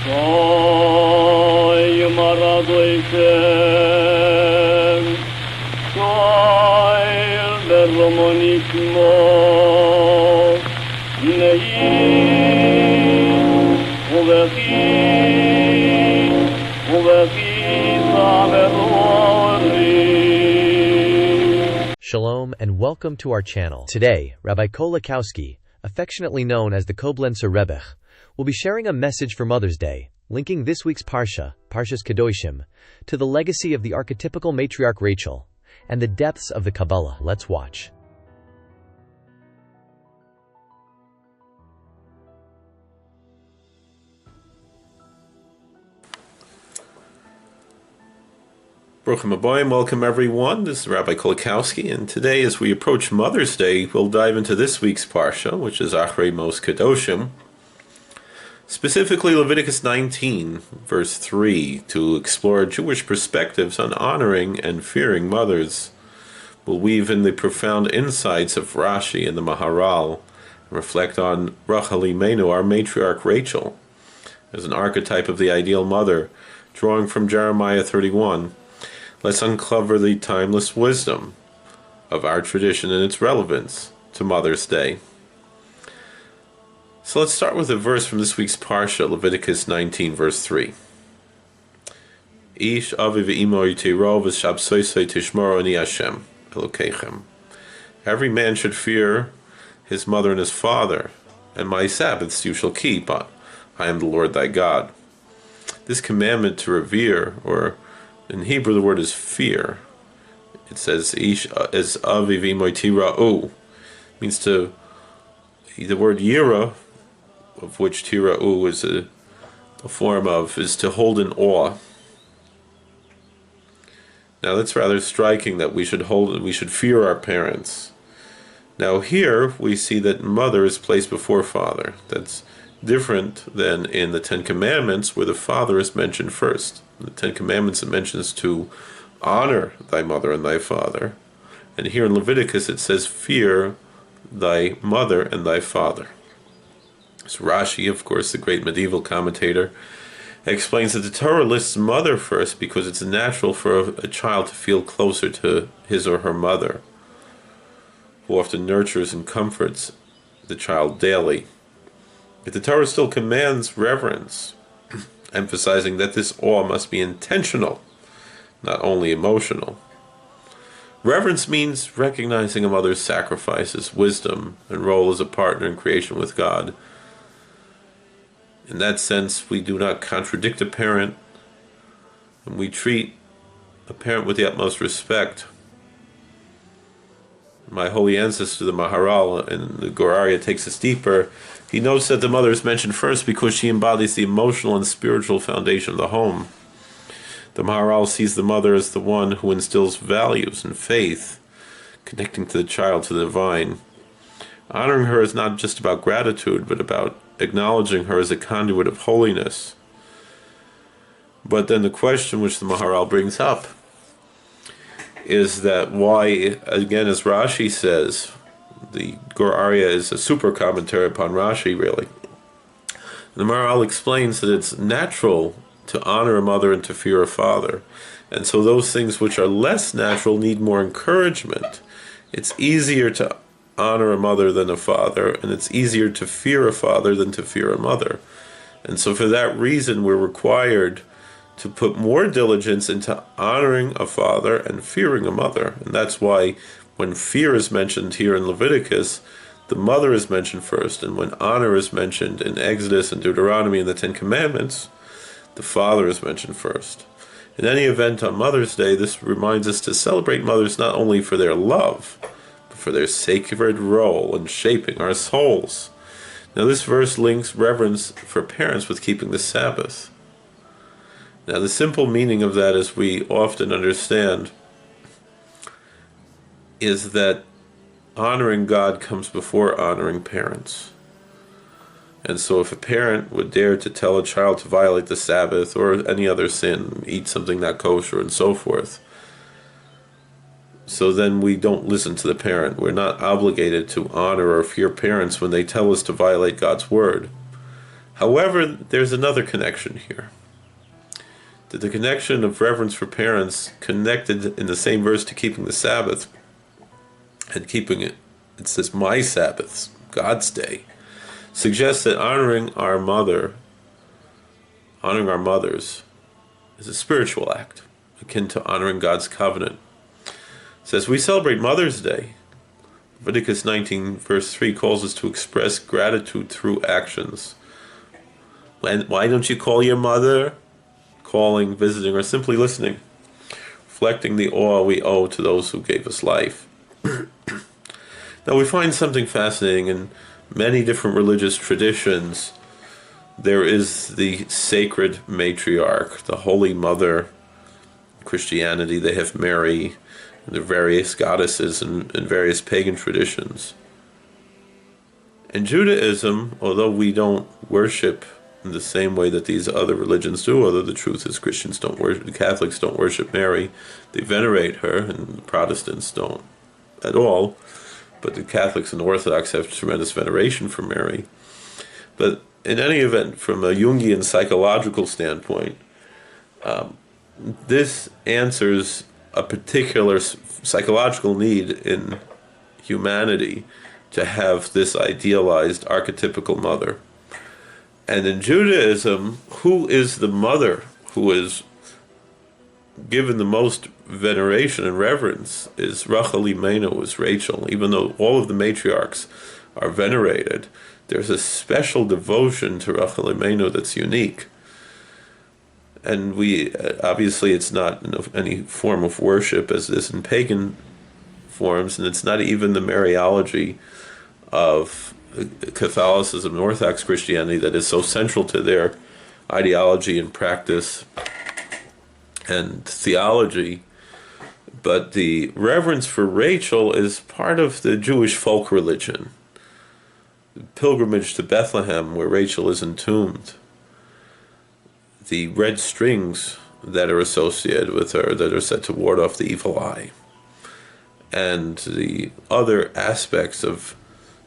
Soy maradoitem, soy verromonismo, nei, uvechi samerori. Shalom and welcome to our channel. Today, Rabbi Kolakowski, affectionately known as the Koblenzer Rebbe, will be sharing a message for Mother's Day, linking this week's Parshat Kedoshim, to the legacy of the archetypical matriarch Rachel and the depths of the Kabbalah. Let's watch. Baruchim Abayim, welcome everyone. This is Rabbi Kolakowski, and today, as we approach Mother's Day, we'll dive into this week's Parsha, which is Achrei Mos Kedoshim, specifically Leviticus 19, verse 3, to explore Jewish perspectives on honoring and fearing mothers. We'll weave in the profound insights of Rashi and the Maharal, and reflect on Rachel Imenu, our matriarch Rachel, as an archetype of the ideal mother, drawing from Jeremiah 31. Let's uncover the timeless wisdom of our tradition and its relevance to Mother's Day. So let's start with a verse from this week's Parsha, Leviticus 19, verse 3. Ish avi ve'imo yitiro v'shabsoisei tishmoro ani Hashem Elokeichem. Every man should fear his mother and his father, and my Sabbaths you shall keep. I am the Lord thy God. This commandment to revere, or in Hebrew the word is fear. It says Ish as avi ve'imo yitira'u, means to, the word yira, of which tira'u is a form of, is to hold in awe. Now that's rather striking, that we should fear our parents. Now here we see that mother is placed before father. That's different than in the Ten Commandments, where the father is mentioned first. In the Ten Commandments it mentions to honor thy mother and thy father. And here in Leviticus it says fear thy mother and thy father. So Rashi, of course, the great medieval commentator, explains that the Torah lists mother first because it's natural for a child to feel closer to his or her mother, who often nurtures and comforts the child daily. Yet the Torah still commands reverence, emphasizing that this awe must be intentional, not only emotional. Reverence means recognizing a mother's sacrifices, wisdom, and role as a partner in creation with God. In that sense, we do not contradict a parent, and we treat a parent with the utmost respect. My holy ancestor, the Maharal, in the Goraria, takes us deeper. He notes that the mother is mentioned first because she embodies the emotional and spiritual foundation of the home. The Maharal sees the mother as the one who instills values and faith, connecting to the child to the divine. Honoring her is not just about gratitude, but about acknowledging her as a conduit of holiness. But then the question which the Maharal brings up is that why, again, as Rashi says, the Gur Arya is a super commentary upon Rashi, really. The Maharal explains that it's natural to honor a mother and to fear a father. And so those things which are less natural need more encouragement. It's easier to honor a mother than a father, and it's easier to fear a father than to fear a mother. And so for that reason, we're required to put more diligence into honoring a father and fearing a mother. And that's why when fear is mentioned here in Leviticus, the mother is mentioned first, and when honor is mentioned in Exodus and Deuteronomy and the Ten Commandments, the father is mentioned first. In any event, on Mother's Day, this reminds us to celebrate mothers not only for their love, but for their sacred role in shaping our souls. Now this verse links reverence for parents with keeping the Sabbath. Now the simple meaning of that, as we often understand, is that honoring God comes before honoring parents. And so if a parent would dare to tell a child to violate the Sabbath or any other sin, eat something not kosher and so forth, so then we don't listen to the parent. We're not obligated to honor or fear parents when they tell us to violate God's word. However, there's another connection here. That the connection of reverence for parents connected in the same verse to keeping the Sabbath, and keeping it says, my Sabbaths, God's day, suggests that honoring our mothers, is a spiritual act, akin to honoring God's covenant. It says, we celebrate Mother's Day. Leviticus 19, verse 3 calls us to express gratitude through actions. Why don't you call your mother? Calling, visiting, or simply listening, reflecting the awe we owe to those who gave us life. Now, we find something fascinating in many different religious traditions. There is the sacred matriarch, the Holy Mother. In Christianity, they have Mary, and the various goddesses in various pagan traditions. In Judaism, although we don't worship in the same way that these other religions do, although the truth is Christians don't worship, the Catholics don't worship Mary, they venerate her, and the Protestants don't at all, but the Catholics and the Orthodox have tremendous veneration for Mary. But in any event, from a Jungian psychological standpoint, this answers a particular psychological need in humanity to have this idealized archetypical mother. And in Judaism, who is the mother who is given the most veneration and reverence is Rachel Imenu, is Rachel. Even though all of the matriarchs are venerated, there's a special devotion to Rachel Imenu that's unique. And we, obviously it's not any form of worship as this in pagan forms, and it's not even the Mariology of Catholicism and Orthodox Christianity that is so central to their ideology and practice and theology. But the reverence for Rachel is part of the Jewish folk religion. The pilgrimage to Bethlehem, where Rachel is entombed. The red strings that are associated with her, that are said to ward off the evil eye. And the other aspects of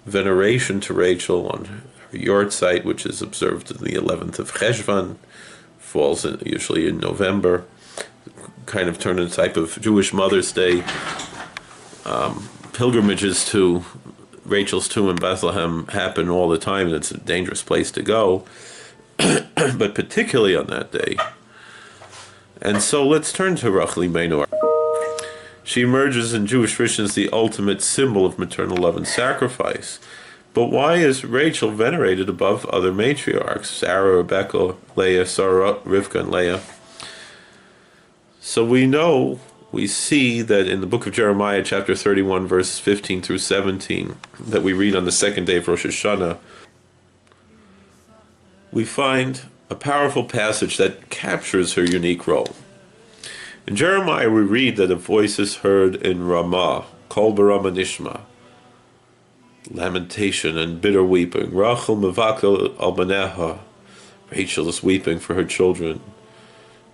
veneration to Rachel on her yahrzeit, which is observed on the 11th of Cheshvan, falls usually in November, kind of turned into a type of Jewish Mother's Day. Pilgrimages to Rachel's tomb in Bethlehem happen all the time, and it's a dangerous place to go, but particularly on that day. And so let's turn to Rachel Imenu. She emerges in Jewish tradition as the ultimate symbol of maternal love and sacrifice. But why is Rachel venerated above other matriarchs? Sarah, Rebecca, Leah, Sarah, Rivka, and Leah. So we see that in the book of Jeremiah, chapter 31, verses 15 through 17, that we read on the second day of Rosh Hashanah, we find a powerful passage that captures her unique role. In Jeremiah, we read that a voice is heard in Ramah, Kol Barama Nishma, lamentation and bitter weeping. Rachel mevakel al baneha, Rachel is weeping for her children,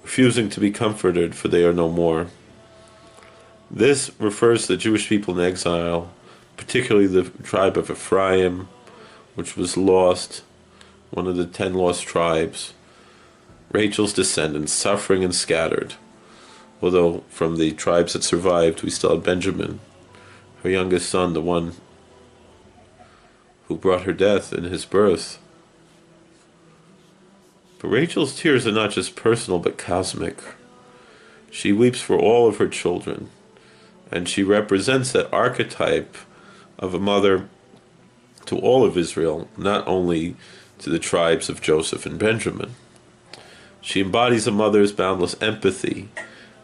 refusing to be comforted, for they are no more. This refers to the Jewish people in exile, particularly the tribe of Ephraim, which was lost, one of the 10 lost tribes. Rachel's descendants, suffering and scattered. Although from the tribes that survived, we still had Benjamin, her youngest son, the one who brought her death in his birth. But Rachel's tears are not just personal, but cosmic. She weeps for all of her children, and she represents that archetype of a mother to all of Israel, not only to the tribes of Joseph and Benjamin. She embodies a mother's boundless empathy,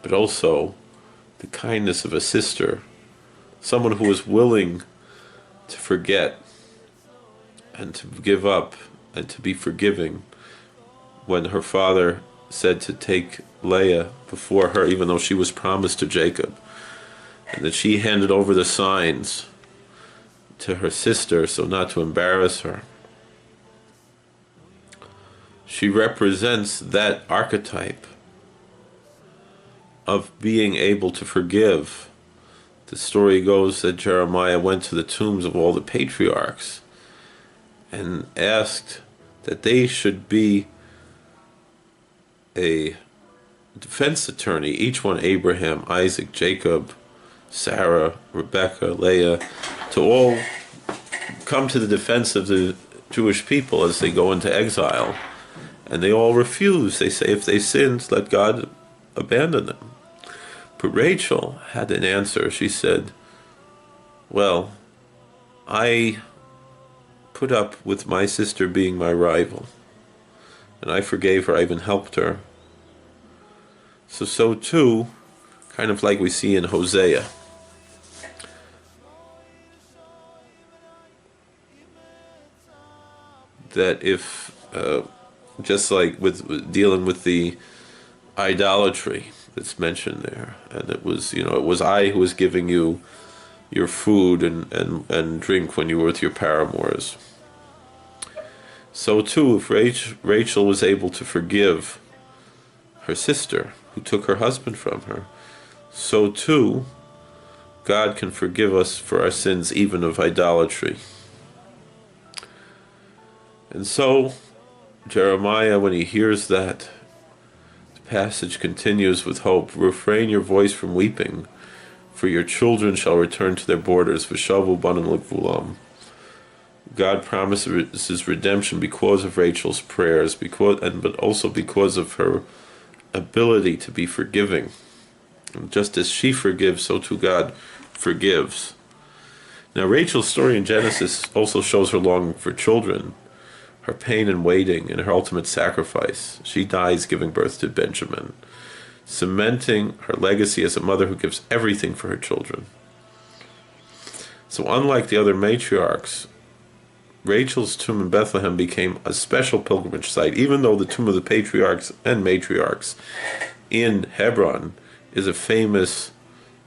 but also the kindness of a sister, someone who is willing to forget and to give up and to be forgiving when her father said to take Leah before her, even though she was promised to Jacob, and that she handed over the signs to her sister so not to embarrass her. She represents that archetype of being able to forgive. The story goes that Jeremiah went to the tombs of all the patriarchs and asked that they should be a defense attorney, each one, Abraham, Isaac, Jacob, Sarah, Rebecca, Leah, to all come to the defense of the Jewish people as they go into exile. And they all refuse. They say if they sinned, let God abandon them. But Rachel had an answer. She said, well, I put up with my sister being my rival, and I forgave her, I even helped her. So too, kind of like we see in Hosea, that if, just like with dealing with the idolatry that's mentioned there, and it was I who was giving you your food and drink when you were with your paramours. So too, if Rachel was able to forgive her sister who took her husband from her, so too God can forgive us for our sins, even of idolatry. And so Jeremiah, when he hears that, the passage continues with hope. Refrain your voice from weeping, for your children shall return to their borders. V'shavu banim legvulam. God promises redemption because of Rachel's prayers, but also because of her ability to be forgiving. And just as she forgives, so too God forgives. Now, Rachel's story in Genesis also shows her longing for children, her pain in waiting, and her ultimate sacrifice. She dies giving birth to Benjamin, cementing her legacy as a mother who gives everything for her children. So unlike the other matriarchs, Rachel's tomb in Bethlehem became a special pilgrimage site, even though the tomb of the patriarchs and matriarchs in Hebron is a famous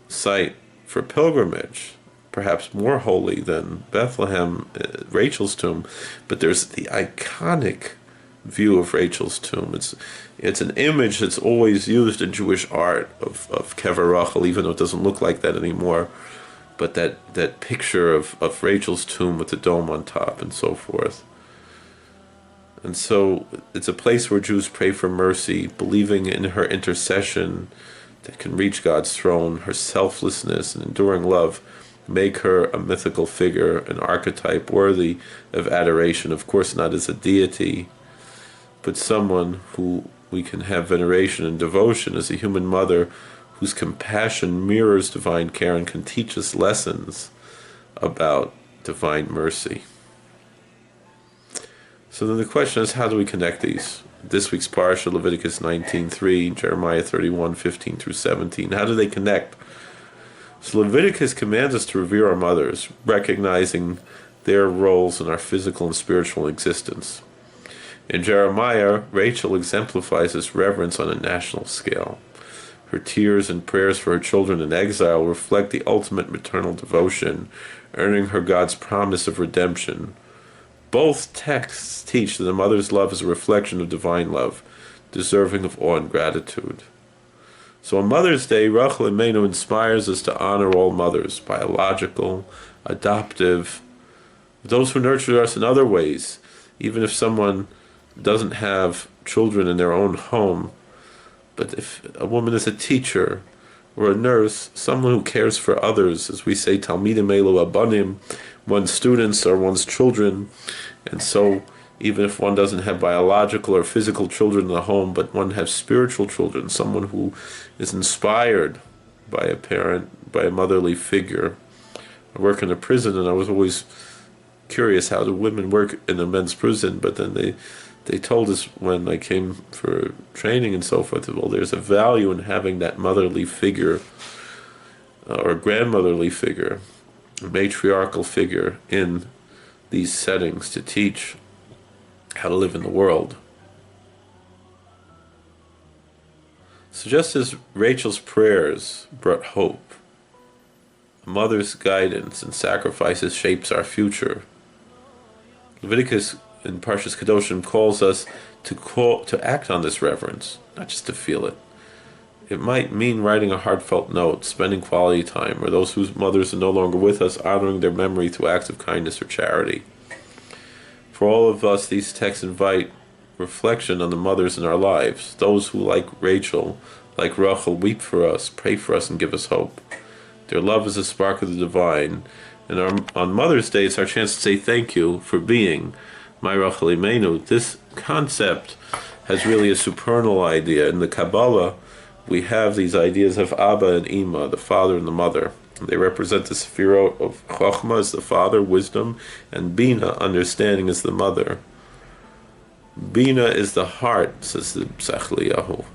site for pilgrimage, perhaps more holy than Bethlehem, Rachel's tomb. But there's the iconic view of Rachel's tomb. It's an image that's always used in Jewish art of Kever Rachel, even though it doesn't look like that anymore. But that picture of Rachel's tomb with the dome on top and so forth. And so it's a place where Jews pray for mercy, believing in her intercession that can reach God's throne. Her selflessness and enduring love make her a mythical figure, an archetype worthy of adoration. Of course, not as a deity, but someone who we can have veneration and devotion as a human mother whose compassion mirrors divine care and can teach us lessons about divine mercy. So then the question is, how do we connect these? This week's Parshat, Leviticus 19:3, Jeremiah 31:15 through 17. How do they connect? So Leviticus commands us to revere our mothers, recognizing their roles in our physical and spiritual existence. In Jeremiah, Rachel exemplifies this reverence on a national scale. Her tears and prayers for her children in exile reflect the ultimate maternal devotion, earning her God's promise of redemption. Both texts teach that a mother's love is a reflection of divine love, deserving of awe and gratitude. So on Mother's Day, Rachel Imenu inspires us to honor all mothers, biological, adoptive, those who nurture us in other ways. Even if someone doesn't have children in their own home, but if a woman is a teacher or a nurse, someone who cares for others, as we say, Talmidim Elu Abanim, one's students are one's children. And so even if one doesn't have biological or physical children in the home, but one has spiritual children, someone who is inspired by a parent, by a motherly figure. I work in a prison, and I was always curious how do women work in a men's prison, but then they told us when I came for training and so forth, well, there's a value in having that motherly figure or grandmotherly figure, a matriarchal figure in these settings to teach how to live in the world. So just as Rachel's prayers brought hope, a mother's guidance and sacrifices shapes our future. Leviticus in Parshat Kedoshim calls us to act on this reverence, not just to feel it. It might mean writing a heartfelt note, spending quality time, or those whose mothers are no longer with us, honoring their memory through acts of kindness or charity. For all of us, these texts invite reflection on the mothers in our lives, those who, like Rachel, like Rachel, weep for us, pray for us, and give us hope. Their love is a spark of the divine, and on Mother's Day, it's our chance to say thank you for being my Rachel Imenu. This concept has really a supernal idea. In the Kabbalah, we have these ideas of Abba and Ima, the father and the mother. They represent the Sefirot of Chochmah as the father, wisdom, and Bina, understanding, as the mother. Bina is the heart, says the Psach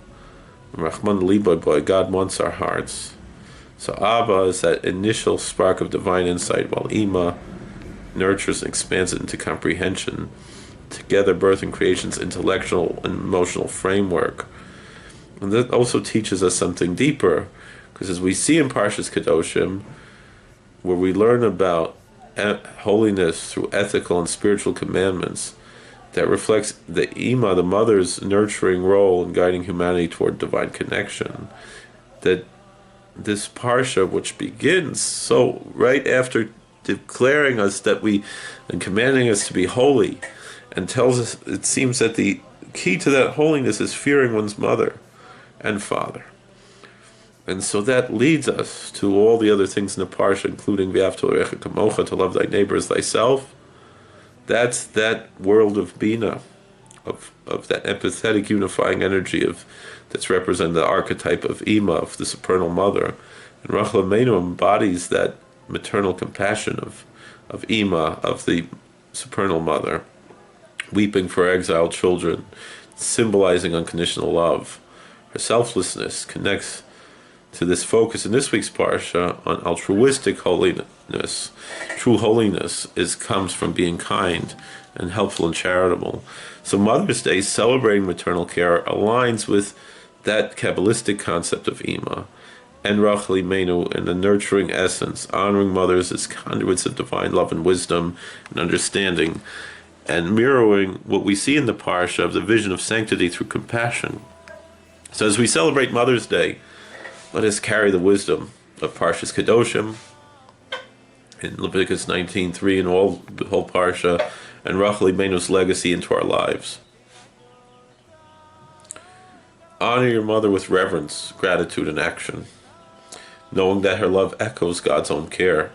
Rahman Liba Boy, God wants our hearts. So Abba is that initial spark of divine insight, while Ima nurtures and expands it into comprehension. Together, birth and creation's intellectual and emotional framework. And that also teaches us something deeper, because as we see in Parshat Kedoshim, where we learn about holiness through ethical and spiritual commandments, that reflects the Ima, the mother's nurturing role in guiding humanity toward divine connection. That this Parsha, which begins so right after declaring us that and commanding us to be holy, and tells us, it seems that the key to that holiness is fearing one's mother and father. And so that leads us to all the other things in the Parsha, including V'ahavta l'orecha kamocha, to love thy neighbor as thyself. That's that world of Bina, of that empathetic unifying energy that's represented the archetype of Ima, of the supernal mother. And Rachel Imenu embodies that maternal compassion of Ima, of the supernal mother, weeping for exiled children, symbolizing unconditional love. Her selflessness connects to this focus in this week's Parsha on altruistic holiness. True holiness comes from being kind and helpful and charitable. So Mother's Day, celebrating maternal care, aligns with that Kabbalistic concept of Ima and Rachel Imenu in the nurturing essence, honoring mothers as conduits of divine love and wisdom and understanding, and mirroring what we see in the Parsha of the vision of sanctity through compassion. So as we celebrate Mother's Day, let us carry the wisdom of Parshat Kedoshim in Leviticus 19:3 and the whole Parsha, and Rachel Imenu's legacy into our lives. Honor your mother with reverence, gratitude, and action, knowing that her love echoes God's own care.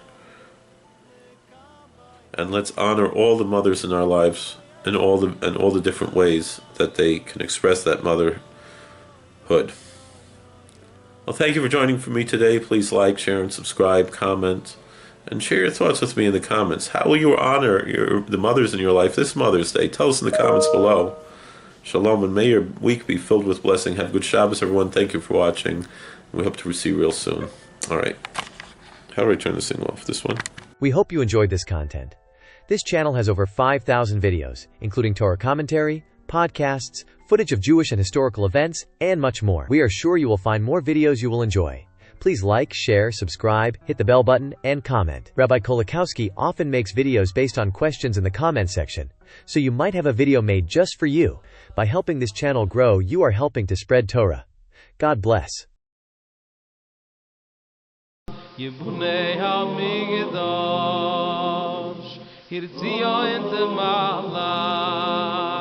And let's honor all the mothers in our lives in all the different ways that they can express that motherhood. Well, thank you for joining me today. Please like, share, and subscribe, comment, and share your thoughts with me in the comments. How will you honor the mothers in your life this Mother's Day? Tell us in the comments below. Shalom, and may your week be filled with blessing. Have good Shabbos, everyone. Thank you for watching. We hope to see you real soon. All right. How do I turn this thing off? This one? We hope you enjoyed this content. This channel has over 5,000 videos, including Torah commentary, podcasts, footage of Jewish and historical events, and much more. We are sure you will find more videos you will enjoy. Please like, share, subscribe, hit the bell button, and comment. Rabbi Kolakowski often makes videos based on questions in the comment section, so you might have a video made just for you. By helping this channel grow, you are helping to spread Torah. God bless. Yibunei HaMikdash, Hirtzia in the Mala.